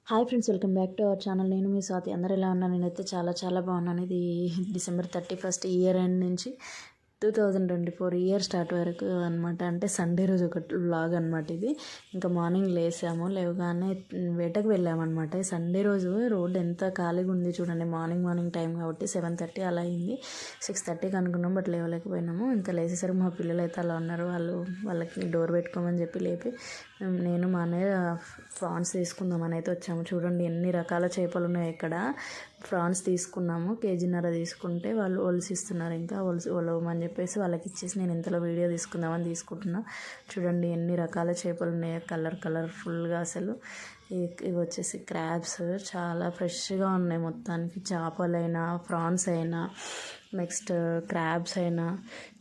Hi friends, welcome back to our channel. నేను మీ స్వాతి. అందరు ఎలా ఉన్నారు? నేనైతే చాలా చాలా బాగున్నాను. ఇది December 31st ఇయర్ ఎండ్ నుంచి 2024 ఇయర్ స్టార్ట్ వరకు అనమాట. అంటే సండే రోజు ఒక వ్లాగ్ అనమాట ఇది. ఇంకా మార్నింగ్ లేవగానే వేటకు వెళ్ళామన్నమాట. సండే రోజు రోడ్ ఎంత ఖాళీగా ఉంది చూడండి. మార్నింగ్ టైం కాబట్టి 7:30 అలా అయింది. 6:30కి అనుకున్నాం, బట్ లేవలేకపోయినాము. ఇంకా లేచేసరికి మా పిల్లలు అయితే అలా ఉన్నారు. వాళ్ళకి డోర్ పెట్టుకోమని చెప్పి లేపి నేను మా అన్నయ్య ప్రాన్స్ తీసుకుందామని అయితే వచ్చాము. చూడండి ఎన్ని రకాల చేపలు ఉన్నాయి ఇక్కడ. ప్రాన్స్ తీసుకున్నాము, 1.5 kg తీసుకుంటే వాళ్ళు ఒలిసిస్తున్నారు. ఇంకా ఒలవమని చెప్పేసి వాళ్ళకి ఇచ్చేసి నేను ఇంతలో వీడియో తీసుకుందామని తీసుకుంటున్నా. చూడండి ఎన్ని రకాల చేపలు ఉన్నాయో, కలర్ఫుల్గా అసలు. ఇవి వచ్చేసి క్రాబ్స్, చాలా ఫ్రెష్గా ఉన్నాయి మొత్తానికి. చేపలైనా ప్రాన్స్ అయినా నెక్స్ట్ క్రాబ్స్ అయినా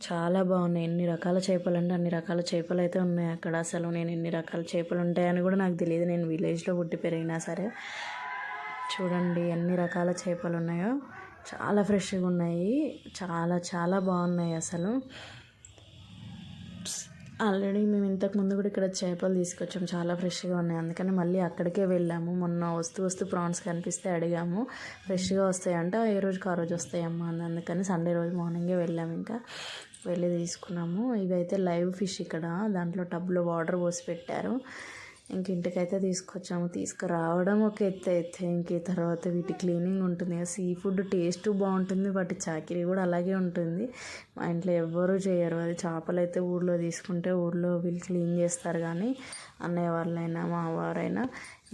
చాలా బాగున్నాయి. ఎన్ని రకాల చేపలు అంటే అన్ని రకాల చేపలు అయితే ఉన్నాయి అక్కడ. అసలు నేను ఎన్ని రకాల చేపలు ఉంటాయని కూడా నాకు తెలియదు. నేను విలేజ్లో పుట్టి పెరిగినా సరే. చూడండి ఎన్ని రకాల చేపలు ఉన్నాయో, చాలా ఫ్రెష్గా ఉన్నాయి. చాలా చాలా బాగున్నాయి అసలు. ఆల్రెడీ మేము ఇంతకుముందు కూడా ఇక్కడ చేపలు తీసుకొచ్చాము, చాలా ఫ్రెష్గా ఉన్నాయి. అందుకని మళ్ళీ అక్కడికే వెళ్ళాము. మొన్న వస్తూ ప్రాన్స్ కనిపిస్తే అడిగాము, ఫ్రెష్గా వస్తాయంట, ఏ రోజుకి ఆ రోజు వస్తాయమ్మా అని. అందుకని సండే రోజు మార్నింగే వెళ్ళాము. ఇంకా వెళ్ళి తీసుకున్నాము. ఇవైతే లైవ్ ఫిష్ ఇక్కడ, దాంట్లో టబ్లో వాటర్ పోసి పెట్టారు. ఇంక ఇంటికైతే తీసుకొచ్చాము. తీసుకురావడం ఒక ఎత్తు ఇంక తర్వాత వీటి క్లీనింగ్ ఉంటుంది. సీ ఫుడ్ టేస్ట్ బాగుంటుంది, వాటి చాకిరీ కూడా అలాగే ఉంటుంది. మా ఇంట్లో ఎవ్వరూ చేయరు అది. చేపలు అయితే ఊళ్ళో తీసుకుంటే ఊళ్ళో వీళ్ళు క్లీన్ చేస్తారు, కానీ అన్నయ్య వాళ్ళైనా మా వారైనా.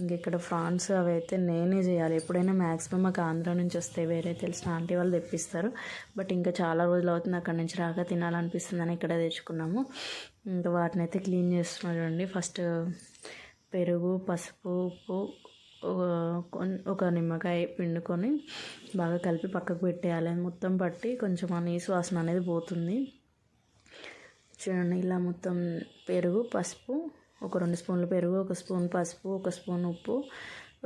ఇంక ఇక్కడ ఫ్రాన్స్ అవి అయితే నేనే చేయాలి. ఎప్పుడైనా మ్యాక్సిమం మాకు ఆంధ్ర నుంచి వస్తాయి, వేరే తెలిసిన ఆంటీ వాళ్ళు తెప్పిస్తారు. బట్ ఇంకా చాలా రోజులు అవుతుంది అక్కడి నుంచి రాక, తినాలనిపిస్తుందని ఇక్కడ తెచ్చుకున్నాము. ఇంకా వాటిని అయితే క్లీన్ చేస్తున్నాం. చూడండి, ఫస్ట్ పెరుగు, పసుపు, ఉప్పు, ఒక నిమ్మకాయ పిండుకొని బాగా కలిపి పక్కకు పెట్టేయాలి. మొత్తం పట్టి కొంచెం ఆ నీసు వాసన అనేది పోతుంది. చూడండి, ఇలా మొత్తం పెరుగు, పసుపు, ఒక 2 స్పూన్లు పెరుగు, 1 స్పూన్ పసుపు, 1 స్పూన్ ఉప్పు,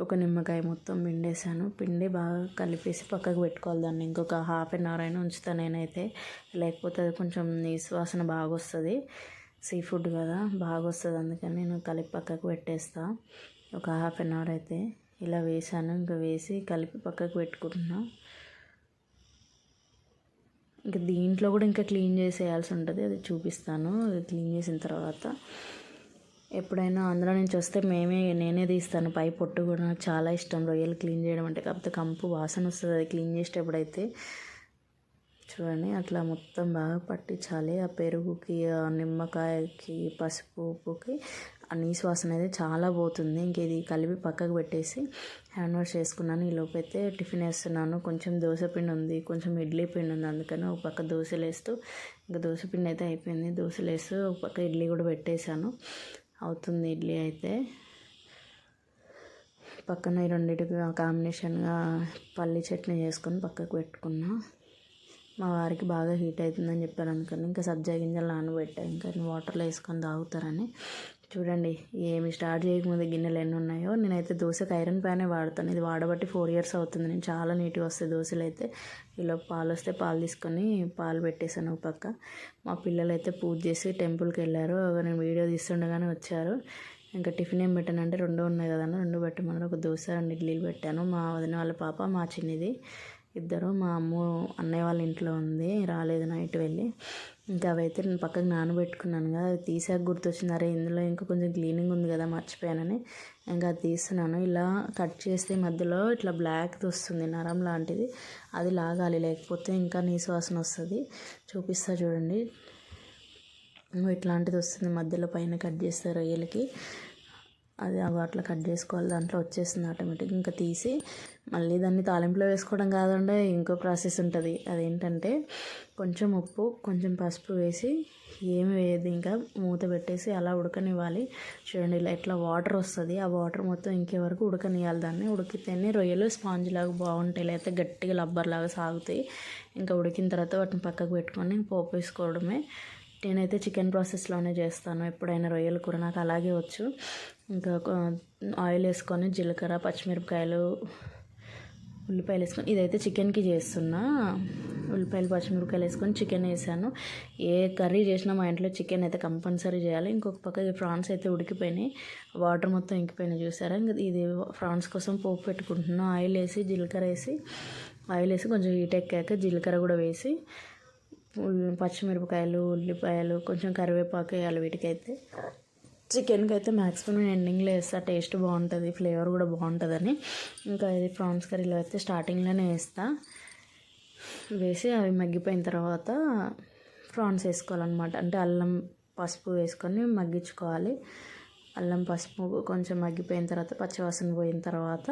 ఒక నిమ్మకాయ మొత్తం పిండేసాను. పిండి బాగా కలిపేసి పక్కకు పెట్టుకోవాలి. దాన్ని ఇంకొక 1/2 hour అయినా ఉంచుతాను నేనైతే, లేకపోతే అది కొంచెం నీసు వాసన బాగా వస్తుంది. సీ ఫుడ్ కదా, బాగా వస్తుంది. అందుకని నేను కలిపి పక్కకు పెట్టేస్తా. ఒక 1/2 hour అయితే ఇలా వేసాను. ఇంకా వేసి కలిపి పక్కకు పెట్టుకుంటున్నా. ఇంకా దీంట్లో కూడా ఇంకా క్లీన్ చేసేయాల్సి ఉంటుంది, అది చూపిస్తాను. క్లీన్ చేసిన తర్వాత ఎప్పుడైనా ఆంధ్ర నుంచి వస్తే నేనే తీస్తాను పై పొట్టు కూడా. నాకు చాలా ఇష్టం రొయ్యలు క్లీన్ చేయడం అంటే. కాకపోతే కంపు వాసన వస్తుంది అది క్లీన్ చేసేటప్పుడైతే. చూడండి, అట్లా మొత్తం బాగా పట్టించాలి. ఆ పెరుగుకి, ఆ నిమ్మకాయకి, పసుపు, ఉప్పుకి ఆ నీసు వాసన అయితే చాలా పోతుంది. ఇంక ఇది కలిపి పక్కకు పెట్టేసి హ్యాండ్ వాష్ చేసుకున్నాను. ఈ లోపు అయితే టిఫిన్ వేస్తున్నాను. కొంచెం దోశ పిండి ఉంది, కొంచెం ఇడ్లీ పిండి ఉంది. అందుకని ఒక పక్క దోశలు వేస్తూ, ఇంకా దోశ పిండి అయితే అయిపోయింది. దోశలు వేస్తూ ఒక పక్క ఇడ్లీ కూడా పెట్టేశాను. అవుతుంది ఇడ్లీ అయితే. పక్కన ఈ రెండింటికి కాంబినేషన్గా పల్లి చట్నీ చేసుకొని పక్కకు పెట్టుకున్నా. మా వారికి బాగా హీట్ అవుతుందని చెప్పారు, అందుకని ఇంకా సబ్జా గింజలు నానబెట్టా. ఇంకా వాటర్లో వేసుకొని తాగుతారని. చూడండి, ఏమి స్టార్ట్ చేయకముందు గిన్నెలు ఎన్ని ఉన్నాయో. నేనైతే దోశకి ఐరన్ ప్యానే వాడతాను. ఇది వాడబట్టి 4 years అవుతుంది. నేను చాలా నీట్గా వస్తాయి దోశలు అయితే. ఇలా పాలు వస్తే పాలు తీసుకొని పాలు పెట్టేశాను ఒక పక్క. మా పిల్లలు అయితే పూజ చేసి టెంపుల్కి వెళ్ళారు. నేను వీడియో తీస్తుండగానే వచ్చారు. ఇంకా టిఫిన్ ఏం పెట్టానంటే 2 ఉన్నాయి కదన్నా, 2 పెట్టమన్నారు. ఒక దోశ, 2 ఇడ్లీలు పెట్టాను. మా వదిన వాళ్ళ పాప, మా చిన్నిది ఇద్దరు. మా అన్నయ్య వాళ్ళ ఇంట్లో ఉంది, రాలేదు నైట్ వెళ్ళి. ఇంకా అవైతే నేను పక్కకు నానబెట్టుకున్నాను కదా, అది తీసాక గుర్తొచ్చింది, అరే ఇందులో ఇంకా కొంచెం క్లీనింగ్ ఉంది కదా మర్చిపోయానని. ఇంకా అది తీస్తున్నాను. ఇలా కట్ చేస్తే మధ్యలో ఇట్లా బ్లాక్ది వస్తుంది, నరం లాంటిది, అది లాగాలి, లేకపోతే ఇంకా నీసు వాసన వస్తుంది. చూపిస్తా చూడండి, ఇట్లాంటిది వస్తుంది మధ్యలో. పైన కట్ చేస్తారు రొయ్యలకి, అది అట్లా కట్ చేసుకోవాలి. దాంట్లో వచ్చేస్తుంది ఆటోమేటిక్. ఇంకా తీసి మళ్ళీ దాన్ని తాలింపులో వేసుకోవడం కాదండి, ఇంకో ప్రాసెస్ ఉంటుంది. అదేంటంటే కొంచెం ఉప్పు, కొంచెం పసుపు వేసి, ఏమి వేయదు, ఇంకా మూత పెట్టేసి అలా ఉడకనివ్వాలి. చూడండి, ఇలా ఇట్లా వాటర్ వస్తుంది. ఆ వాటర్ మొత్తం ఇంకే వరకు ఉడకనివ్వాలి. దాన్ని ఉడికితేనే రొయ్యలు స్పాంజ్ లాగా బాగుంటాయి, లేకపోతే గట్టిగా లబ్బర్ లాగా సాగుతాయి. ఇంకా ఉడికిన తర్వాత వాటిని పక్కకు పెట్టుకొని పోపు వేసుకోవడమే. నేనైతే చికెన్ ప్రాసెస్లోనే చేస్తాను ఎప్పుడైనా రొయ్యల కూర, నాకు అలాగే వచ్చు. ఇంకా ఆయిల్ వేసుకొని జీలకర్ర, పచ్చిమిరపకాయలు, ఉల్లిపాయలు వేసుకొని, ఇదైతే చికెన్కి చేస్తున్నా. ఉల్లిపాయలు పచ్చిమిరపకాయలు వేసుకొని చికెన్ వేసాను. ఏ కర్రీ చేసినా మా ఇంట్లో చికెన్ అయితే కంపల్సరీ చేయాలి. ఇంకొక పక్క ఈ ప్రాన్స్ అయితే ఉడికిపోయినాయి, వాటర్ మొత్తం ఇంకిపోయినాయి చూసారా. ఇంకా ఇది ప్రాన్స్ కోసం పోపు పెట్టుకుంటున్నాను. ఆయిల్ వేసి కొంచెం హీట్ ఎక్కాక జీలకర్ర కూడా వేసి పచ్చిమిరపకాయలు ఉల్లిపాయలు కొంచెం కరివేపాకు వేయాలి. వీటికైతే చికెన్కి అయితే మ్యాక్సిమం నేను ఎండింగ్లో వేస్తా, టేస్ట్ బాగుంటుంది, ఫ్లేవర్ కూడా బాగుంటుందని. ఇంకా ఇది ప్రాన్స్ కర్రీలో అయితే స్టార్టింగ్లోనే వేసి అవి మగ్గిపోయిన తర్వాత ప్రాన్స్ వేసుకోవాలన్నమాట. అంటే అల్లం పసుపు వేసుకొని మగ్గించుకోవాలి. అల్లం పసుపు కొంచెం మగ్గిపోయిన తర్వాత పచ్చివాసన పోయిన తర్వాత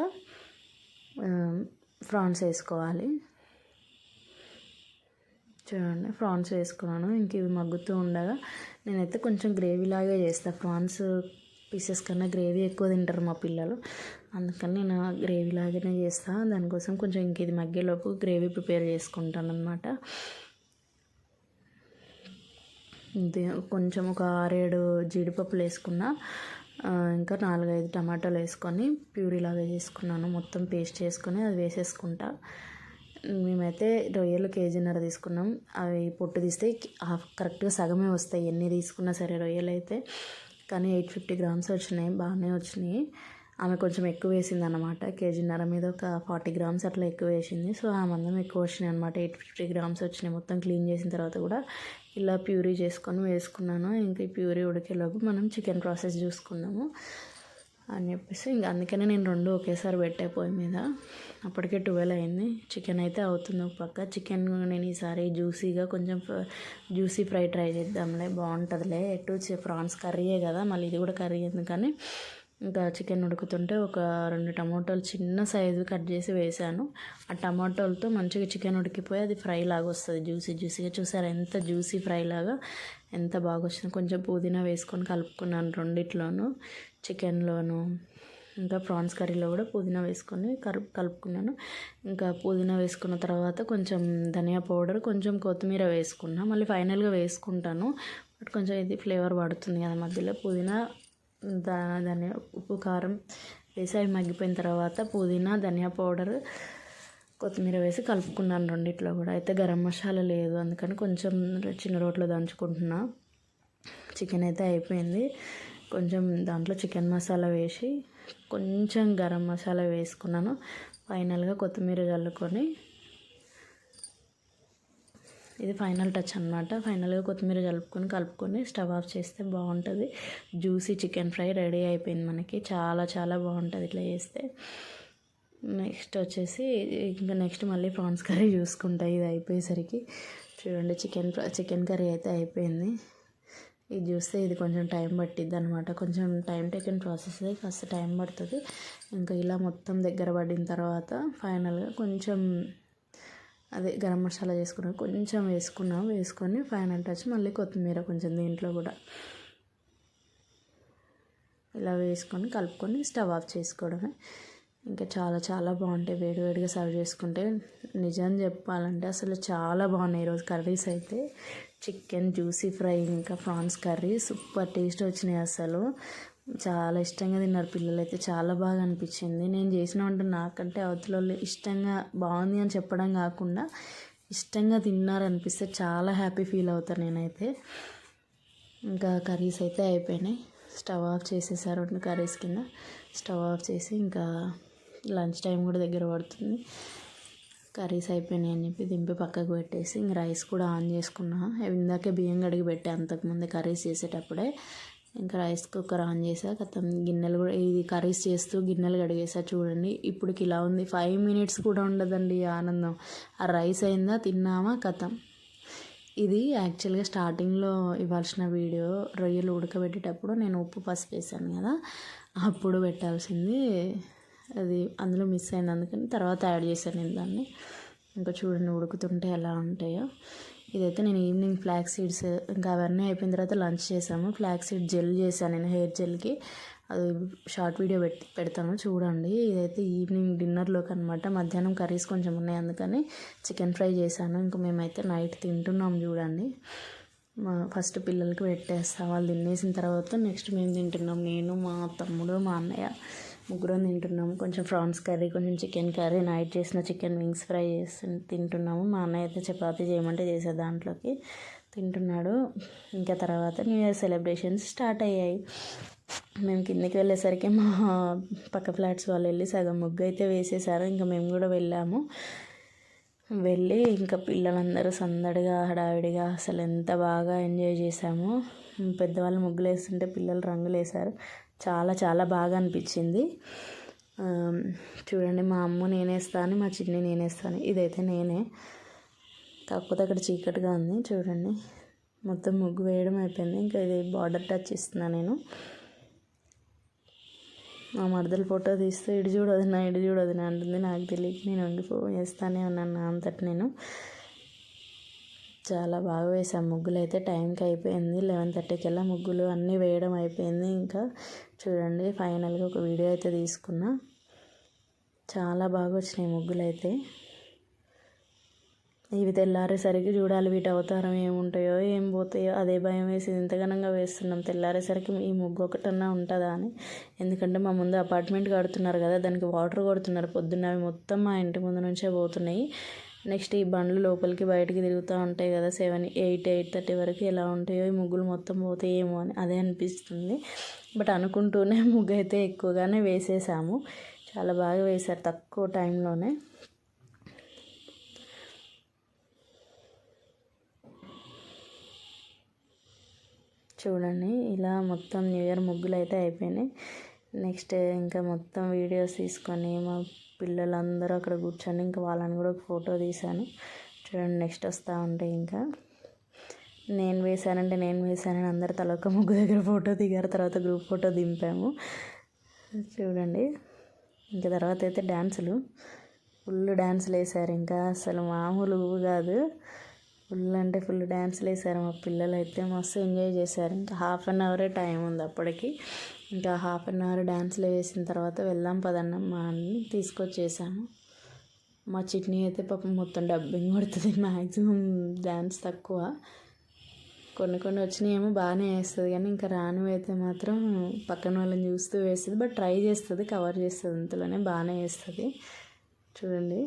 ప్రాన్స్ వేసుకోవాలి. చూడండి ప్రాన్స్ వేసుకున్నాను. ఇంక ఇవి మగ్గుతూ ఉండగా నేనైతే కొంచెం గ్రేవీలాగే చేస్తాను. ప్రాన్స్ పీసెస్ కన్నా గ్రేవీ ఎక్కువ తింటారు మా పిల్లలు, అందుకని నేను గ్రేవీ లాగానే చేస్తాను. దానికోసం కొంచెం ఇంక ఇది మగ్గేలోపు గ్రేవీ ప్రిపేర్ చేసుకుంటాను అనమాట. కొంచెం ఒక 6-7 జీడిపప్పులు వేసుకున్నా, ఇంకా 4-5 టమాటాలు వేసుకొని ప్యూరీ లాగా చేసుకున్నాను. మొత్తం పేస్ట్ చేసుకొని అది వేసేసుకుంటా. మేమైతే రొయ్యలు 1.5 కేజీ తీసుకున్నాం. అవి పొట్టు తీస్తే కరెక్ట్గా సగమే వస్తాయి ఎన్ని తీసుకున్నా సరే రొయ్యలు అయితే. కానీ 850 గ్రామ్స్ వచ్చినాయి, బాగానే వచ్చినాయి. ఆమె కొంచెం ఎక్కువ వేసింది అనమాట, 1.5 కేజీ మీద ఒక 40 గ్రామ్స్ అట్లా ఎక్కువ వేసింది. సో ఆ మందం ఎక్కువ వచ్చినాయి అనమాట, 850 గ్రామ్స్ వచ్చినాయి. మొత్తం క్లీన్ చేసిన తర్వాత కూడా ఇలా ప్యూరీ చేసుకొని వేసుకున్నాను. ఇంకా ఈ ప్యూరీ ఉడికేలోపు మనం చికెన్ ప్రాసెస్ చూసుకున్నాము అని చెప్పేసి ఇంకా అందుకనే నేను 2 ఒకేసారి పెట్టే పొయ్యి మీద. అప్పటికే 12 అయింది. చికెన్ అయితే అవుతుంది ఒక పక్క. చికెన్ నేను ఈసారి జ్యూసీగా కొంచెం జ్యూసీ ఫ్రై ట్రై చేద్దాంలే, బాగుంటుందిలే. ప్రాన్స్ కర్రీయే కదా, మళ్ళీ ఇది కూడా కర్రీ ఎందుకని ఇంకా చికెన్ ఉడుకుతుంటే ఒక 2 టమాటోలు చిన్న సైజు కట్ చేసి వేసాను. ఆ టమాటోలతో మంచిగా చికెన్ ఉడికిపోయి అది ఫ్రై లాగా వస్తుంది, జ్యూసీగా. చూసారా ఎంత జ్యూసీ ఫ్రై లాగా ఎంత బాగా వచ్చింది. కొంచెం పుదీనా వేసుకొని కలుపుకున్నాను రెండిట్లోనూ, చికెన్లోను ఇంకా ప్రాన్స్ కర్రీలో కూడా పుదీనా వేసుకొని కలుపుకున్నాను. ఇంకా పుదీనా వేసుకున్న తర్వాత కొంచెం ధనియా పౌడర్ కొంచెం కొత్తిమీర వేసుకున్నా, మళ్ళీ ఫైనల్గా వేసుకుంటాను. బట్ కొంచెం ఇది ఫ్లేవర్ పడుతుంది కదా మధ్యలో. పుదీనా ధనియా ఉప్పు కారం వేసి అవి మగ్గిపోయిన తర్వాత పుదీనా ధనియా పౌడర్ కొత్తిమీర వేసి కలుపుకున్నాను రెండిట్లో కూడా. అయితే గరం మసాలా లేదు, అందుకని కొంచెం చిన్న రోట్లో దంచుకుంటున్నా. చికెన్ అయితే అయిపోయింది. కొంచెం దాంట్లో చికెన్ మసాలా వేసి కొంచెం గరం మసాలా వేసుకున్నాను. ఫైనల్గా కొత్తిమీర చల్లుకొని, ఇది ఫైనల్ టచ్ అనమాట. ఫైనల్గా కొత్తిమీర కలుపుకొని స్టవ్ ఆఫ్ చేస్తే బాగుంటుంది. జ్యూసీ చికెన్ ఫ్రై రెడీ అయిపోయింది మనకి. చాలా చాలా బాగుంటుంది ఇట్లా చేస్తే. నెక్స్ట్ వచ్చేసి ఇంకా మళ్ళీ ప్రాన్స్ కర్రీ చూసుకుంటా. ఇది అయిపోయేసరికి చూడండి చికెన్ కర్రీ అయితే అయిపోయింది. ఇది చూస్తే ఇది కొంచెం టైం పట్టిద్ది అనమాట. కొంచెం టైం టేకెన్ ప్రాసెస్, కాస్త టైం పడుతుంది. ఇంకా ఇలా మొత్తం దగ్గర పడిన తర్వాత ఫైనల్గా కొంచెం అదే గరం మసాలా కొంచెం వేసుకొని ఫైనల్ టచ్ మళ్ళీ కొత్తిమీర కొంచెం దీంట్లో కూడా ఇలా వేసుకొని కలుపుకొని స్టవ్ ఆఫ్ చేసుకోవడమే. ఇంకా చాలా చాలా బాగుంటాయి వేడివేడిగా సర్వ్ చేసుకుంటే. నిజం చెప్పాలంటే అసలు చాలా బాగున్నాయి ఈరోజు కర్రీస్ అయితే. చికెన్ జ్యూసీ ఫ్రై ఇంకా ప్రాన్స్ కర్రీ సూపర్ టేస్ట్ వచ్చినాయి. అసలు చాలా ఇష్టంగా తిన్నారు పిల్లలు అయితే. చాలా బాగా అనిపించింది. నేను చేసిన వంట నాకంటే అవతల ఇష్టంగా బాగుంది అని చెప్పడం కాకుండా ఇష్టంగా తిన్నారనిపిస్తే చాలా హ్యాపీ ఫీల్ అవుతాను నేనైతే. ఇంకా కర్రీస్ అయితే అయిపోయినాయి. స్టవ్ ఆఫ్ చేసేసారు 2 కర్రీస్ కింద. స్టవ్ ఆఫ్ చేసి ఇంకా లంచ్ టైం కూడా దగ్గర పడుతుంది. కర్రీస్ అయిపోయినాయి అని చెప్పి దింపి పక్కకు పెట్టేసి ఇంక రైస్ కూడా ఆన్ చేసుకున్నా. ఇందాకే బియ్యం కడిగి పెట్టా అంతకుముందే కర్రీస్ చేసేటప్పుడే. ఇంకా రైస్ కుక్కర్ ఆన్ చేసా. గిన్నెలు కూడా ఇది కర్రీస్ చేస్తూ గిన్నెలు కడిగేసా. చూడండి ఇప్పటికి ఇలా ఉంది. 5 minutes కూడా ఉండదండి ఆనందం. ఆ రైస్ అయిందా, తిన్నామా, కథం. ఇది యాక్చువల్గా స్టార్టింగ్లో ఇవ్వాల్సిన వీడియో. రొయ్యలు ఉడకబెట్టేటప్పుడు నేను ఉప్పు పసుపు వేసాను కదా, అప్పుడు పెట్టాల్సింది. అది అందులో మిస్ అయింది, అందుకని తర్వాత యాడ్ చేశాను నేను దాన్ని. ఇంకా చూడండి ఉడుకుతుంటే ఎలా ఉంటాయో. ఇదైతే నేను ఈవినింగ్ ఫ్లాక్స్ సీడ్స్ ఇంకా అవన్నీ అయిపోయిన తర్వాత లంచ్ చేసాము. ఫ్లాక్స్ సీడ్ జెల్ చేశాను నేను హెయిర్ జెల్కి. అది షార్ట్ వీడియో పెడతాను చూడండి. ఇదైతే ఈవినింగ్ డిన్నర్లోకి అనమాట. మధ్యాహ్నం కర్రీస్ కొంచెం ఉన్నాయి, అందుకని చికెన్ ఫ్రై చేశాను. ఇంకా మేమైతే నైట్ తింటున్నాం చూడండి. ఫస్ట్ పిల్లలకి పెట్టేస్తాం, వాళ్ళు తినేసిన తర్వాత నెక్స్ట్ మేము తింటున్నాం. నేను, మా తమ్ముడు, మా అన్నయ్య. ముగ్గురం తింటున్నాము. కొంచెం ప్రాన్స్ కర్రీ, కొంచెం చికెన్ కర్రీ, నైట్ చేసిన చికెన్ వింగ్స్ ఫ్రై చేసి తింటున్నాము. మా అన్నయ్య అయితే చపాతీ చేయమంటే చేసే దాంట్లోకి తింటున్నాడు. ఇంకా తర్వాత న్యూ ఇయర్ సెలబ్రేషన్స్ స్టార్ట్ అయ్యాయి. మేము కిందకి వెళ్ళేసరికి మా పక్క ఫ్లాట్స్ వాళ్ళు వెళ్ళి సగం ముగ్గు అయితే వేసేసారు. ఇంకా మేము కూడా వెళ్ళాము. వెళ్ళి ఇంకా పిల్లలందరూ సందడిగా హడావిడిగా అసలు ఎంత బాగా ఎంజాయ్ చేసాము. పెద్దవాళ్ళు ముగ్గులు వేస్తుంటే పిల్లలు రంగులు వేశారు. చాలా చాలా బాగా అనిపించింది. చూడండి, మా అమ్మ నేనేస్తాను, మా చిన్ని నేనేస్తాను. ఇదైతే నేనే, కాకపోతే అక్కడ చీకటిగా ఉంది. చూడండి, మొత్తం ముగ్గు వేయడం అయిపోయింది. ఇంకా ఇది బార్డర్ టచ్ ఇస్తున్నాను నేను. మా మరదలు ఫోటో తీస్తే ఇటు చూడదు అంటుంది. నాకు తెలియక నేను వేస్తానే ఉన్నాను అంతటి నేను. చాలా బాగా వేసాం ముగ్గులు అయితే. టైంకి అయిపోయింది, 11:30కల్లా ముగ్గులు అన్నీ వేయడం అయిపోయింది. ఇంకా చూడండి, ఫైనల్గా ఒక వీడియో అయితే తీసుకున్నా. చాలా బాగా వచ్చినాయి ముగ్గులు అయితే. ఇవి తెల్లారేసరికి చూడాలి వీటి అవతారం ఏముంటాయో ఏం పోతాయో అదే భయం వేసి ఇంతగానంగా వేస్తున్నాం. తెల్లారేసరికి ఈ ముగ్గు ఒకటన్నా ఉంటుందా అని. ఎందుకంటే మా ముందు అపార్ట్మెంట్ కడుతున్నారు కదా, దానికి వాటర్ కొడుతున్నారు పొద్దున్న. అవి మొత్తం మా ఇంటి ముందు నుంచే పోతున్నాయి. నెక్స్ట్ ఈ బండ్లు లోపలికి బయటికి తిరుగుతూ ఉంటాయి కదా, 8:30 వరకు ఎలా ఉంటాయో ఈ ముగ్గులు మొత్తం పోతాయేమో అని అదే అనిపిస్తుంది. బట్ అనుకుంటూనే ముగ్గు అయితే ఎక్కువగానే వేసేసాము. చాలా బాగా వేశారు తక్కువ టైంలోనే. చూడండి, ఇలా మొత్తం న్యూ ఇయర్ ముగ్గులు అయితే అయిపోయినాయి. నెక్స్ట్ ఇంకా మొత్తం వీడియోస్ తీసుకొని మా పిల్లలందరూ అక్కడ కూర్చొని ఇంకా వాళ్ళని కూడా ఒక ఫోటో తీశాను. చూడండి, నెక్స్ట్ వస్తూ ఉంటాయి. ఇంకా నేను వేసానని అందరు తలొక్క ముగ్గు దగ్గర ఫోటో దిగారు. తర్వాత గ్రూప్ ఫోటో దింపాము. చూడండి, ఇంకా తర్వాత అయితే ఫుల్ డ్యాన్సులు వేశారు. ఇంకా అసలు మామూలు కాదు, ఫుల్ అంటే ఫుల్ డ్యాన్సులు వేశారు. మా పిల్లలు అయితే మస్తు ఎంజాయ్ చేశారు. ఇంకా 1/2 అవరే టైం ఉంది అప్పటికి. ఇంకా 1/2 అవర్ డ్యాన్స్లు వేసిన తర్వాత వెళ్దాం పదన్నమ్మా అని తీసుకొచ్చేసాను. మా చిట్నీ అయితే పాపం మొత్తం డబ్బింగ్ కొడుతుంది. మ్యాక్సిమం డ్యాన్స్ తక్కువ. కొన్ని వచ్చినాయేమో బాగానే వేస్తుంది, కానీ ఇంకా రానివి అయితే మాత్రం పక్కన వాళ్ళని చూస్తూ వేస్తుంది. బట్ ట్రై చేస్తుంది, కవర్ చేస్తుంది, అంతలోనే బాగానే వేస్తుంది. చూడండి,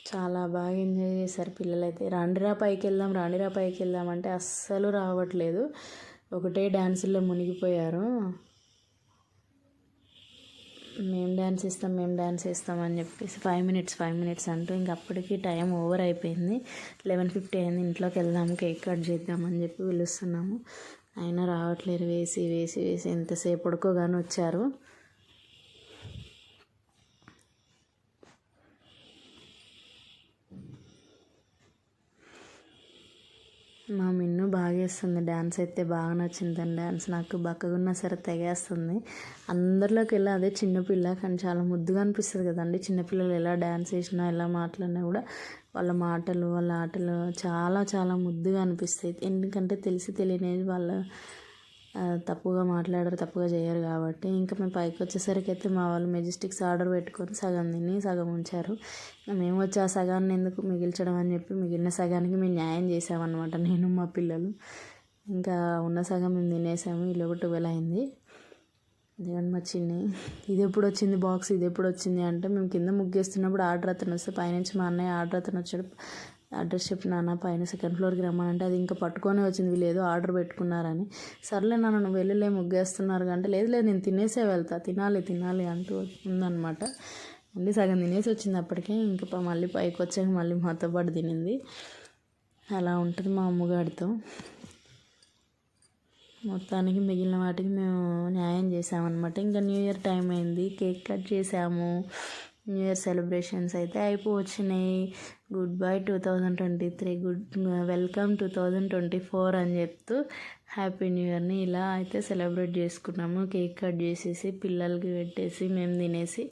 చాలా బాగా ఎంజాయ్ చేశారు పిల్లలైతే. రాండిరా పైకి వెళ్దాం అంటే అస్సలు రావట్లేదు. ఒకటే డ్యాన్సుల్లో మునిగిపోయారు. మేము డ్యాన్స్ ఇస్తాం అని చెప్పేసి 5 minutes అంటూ ఇంక అప్పటికి టైం ఓవర్ అయిపోయింది. 11:50 అయింది. ఇంట్లోకి వెళ్దాం, కేక్ కట్ చేద్దామని చెప్పి పిలుస్తున్నాము. అయినా రావట్లేరు. వేసి ఎంతసేపు పడుకోగానే వచ్చారు. మా మిన్ను బాగా వేస్తుంది డ్యాన్స్ అయితే. బాగా నచ్చింది తన డ్యాన్స్. నాకు బక్కగున్నా సరే తెగేస్తుంది. అందరిలోకి వెళ్ళి అదే చిన్నపిల్ల, కానీ చాలా ముద్దుగా అనిపిస్తుంది కదండి. చిన్నపిల్లలు ఎలా డ్యాన్స్ చేసినా ఎలా మాట్లాడినా కూడా వాళ్ళ మాటలు వాళ్ళ ఆటలు చాలా చాలా ముద్దుగా అనిపిస్తాయి. ఎందుకంటే తెలియనిది వాళ్ళ తప్పుగా మాట్లాడరు, తప్పుగా చేయరు కాబట్టి. ఇంకా మేము పైకి వచ్చేసరికి అయితే మా వాళ్ళు మెజెస్టిక్స్ ఆర్డర్ పెట్టుకొని సగం తిని సగం ఉంచారు. మేము వచ్చి ఆ సగాన్ని ఎందుకు మిగిల్చడం అని చెప్పి మిగిలిన సగానికి మేము న్యాయం చేసామన్నమాట, నేను మా పిల్లలు. ఇంకా ఉన్న సగం మేము తినేసాము. ఈలోపు 12 అయింది. ఇదిగోండి మా చిన్ని, ఇది ఎప్పుడు వచ్చింది అంటే మేము కింద ముగ్గేస్తున్నప్పుడు ఆర్డర్ అతను వస్తే పైనుంచి మా అన్నయ్య ఆర్డర్ అతను వచ్చాడు. అడ్రస్ చెప్పి నాన్న పైన 2nd ఫ్లోర్కి రమ్మనంటే అది ఇంకా పట్టుకొని వచ్చింది, వీళ్ళు ఏదో ఆర్డర్ పెట్టుకున్నారని. సర్లే నాన్న నువ్వు వెళ్ళలే ముగ్గేస్తున్నారు అంటే లేదు నేను తినేసే వెళ్తా, తినాలి అంటూ ఉందన్నమాట. మళ్ళీ సగం తినేసి వచ్చింది అప్పటికే. ఇంకా మళ్ళీ పైకి వచ్చాక మళ్ళీ మాతో పాటు తినింది. అలా ఉంటుంది మా అమ్మగారితో. మొత్తానికి మిగిలిన వాటికి మేము న్యాయం చేసామన్నమాట. ఇంకా న్యూ ఇయర్ టైం అయింది, కేక్ కట్ చేసాము. న్యూ ఇయర్ సెలబ్రేషన్స్ అయితే అయిపోవచ్చినాయి. గుడ్ బై 2023, వెల్కమ్ 2024 అని చెప్తూ హ్యాపీ న్యూ ఇయర్ని ఇలా అయితే సెలబ్రేట్ చేసుకున్నాము. కేక్ కట్ చేసేసి పిల్లలకి పెట్టేసి మేము తినేసి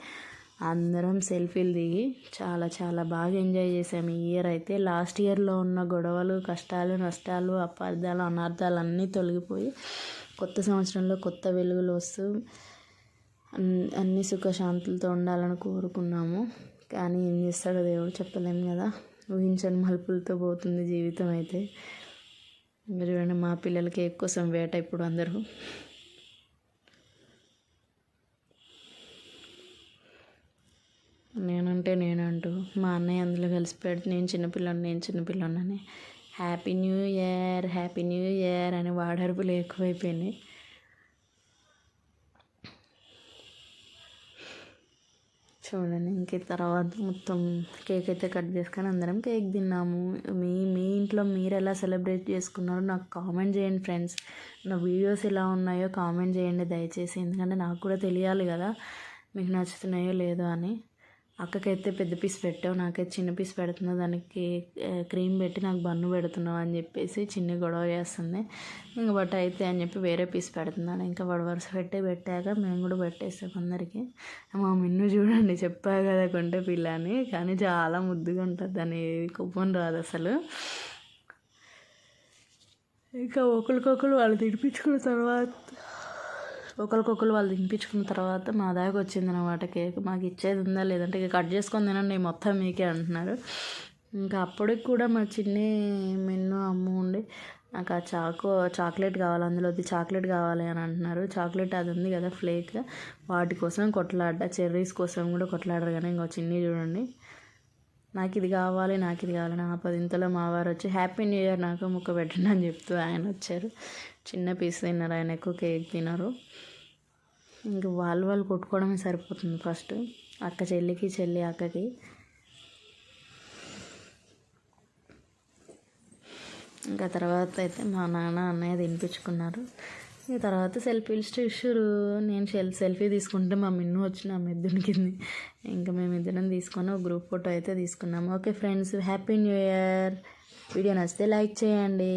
అందరం సెల్ఫీలు దిగి చాలా చాలా బాగా ఎంజాయ్ చేసాము ఈ ఇయర్ అయితే. లాస్ట్ ఇయర్లో ఉన్న గొడవలు, కష్టాలు, నష్టాలు, అపార్థాలు, అనార్థాలు అన్నీ తొలగిపోయి కొత్త సంవత్సరంలో కొత్త వెలుగులు వస్తూ అన్ని సుఖశాంతులతో ఉండాలని కోరుకున్నాము. కానీ ఏం చేస్తాడో దేవుడు, చెప్పలేము కదా. ఊహించని మలుపులతో పోతుంది జీవితం అయితే. ఇంకా చూడండి మా పిల్లల కేక్ కోసం వేట ఇప్పుడు అందరూ. నేనంటూ మా అన్నయ్య అందులో కలిసిపోయాడు. నేను చిన్నపిల్లని హ్యాపీ న్యూ ఇయర్ అని వాడరుపులు ఎక్కువైపోయినాయి. చూడండి ఇంక తర్వాత మొత్తం కేక్ అయితే కట్ చేసుకొని అందరం కేక్ తిన్నాము. మీ ఇంట్లో మీరు ఎలా సెలబ్రేట్ చేసుకున్నారో నాకు కామెంట్ చేయండి ఫ్రెండ్స్. నా వీడియోస్ ఎలా ఉన్నాయో కామెంట్ చేయండి దయచేసి, ఎందుకంటే నాకు కూడా తెలియాలి కదా మీకు నచ్చుతున్నాయో లేదో అని. అక్కకైతే పెద్ద పీస్ పెట్టావు, నాకైతే చిన్న పీస్ పెడుతున్నావు, దానికి క్రీమ్ పెట్టి నాకు బన్ను పెడుతున్నావు అని చెప్పేసి చిన్న గొడవ చేస్తుంది. ఇంకా బట్ అయితే అని చెప్పి వేరే పీస్ పెడుతున్నాను. ఇంకా వాడు వరుస పెట్టాక మేము కూడా పెట్టేస్తాం అందరికీ. మా మిన్ను చూడండి, చెప్పా కదా కొంటే పిల్ల అని, కానీ చాలా ముద్దుగా ఉంటుంది, దాన్ని కోపం రాదు అసలు. ఇంకా ఒకరికొకరు వాళ్ళు తినిపించుకున్న తర్వాత మా దాకా వచ్చింది అన్నమాట కేక్. మాకు ఇచ్చేది ఉందా లేదంటే ఇక కట్ చేసుకొని తినండి మొత్తం మీకే అంటున్నారు. ఇంకా అప్పటికి కూడా మా చిన్ని మిన్ను అమ్ము ఉండి నాకు ఆ చాక్లెట్ కావాలి, అందులోది చాక్లెట్ కావాలి అని అంటున్నారు. చాక్లెట్ అది ఉంది కదా ఫ్లేక్, వాటి కోసం కొట్లాడ, చెర్రీస్ కోసం కూడా కొట్లాడరు. కానీ ఇంకో చిన్ని చూడండి, నాకు ఇది కావాలి నా 10 మా వారు వచ్చి హ్యాపీ న్యూ ఇయర్ నాకు ముక్క పెట్టండి అని చెప్తూ ఆయన వచ్చారు. చిన్న పీస్ తిన్నారు, ఆయన ఎక్కువ కేక్ తినరు. ఇంకా వాళ్ళు కొట్టుకోవడమే సరిపోతుంది ఫస్ట్, చెల్లి అక్కకి. ఇంకా తర్వాత అయితే మా నాన్న అన్నయ్య తినిపించుకున్నారు. ఇక తర్వాత సెల్ఫీలు చూసారు. నేను సెల్ఫీ తీసుకుంటే మా మిన్ను వచ్చి నా మెద్దునికింది. ఇంకా మేమిద్దరం తీసుకొని ఒక గ్రూప్ ఫోటో అయితే తీసుకున్నాము. Okay friends, happy new year. Video నచ్చితే లైక్ చేయండి.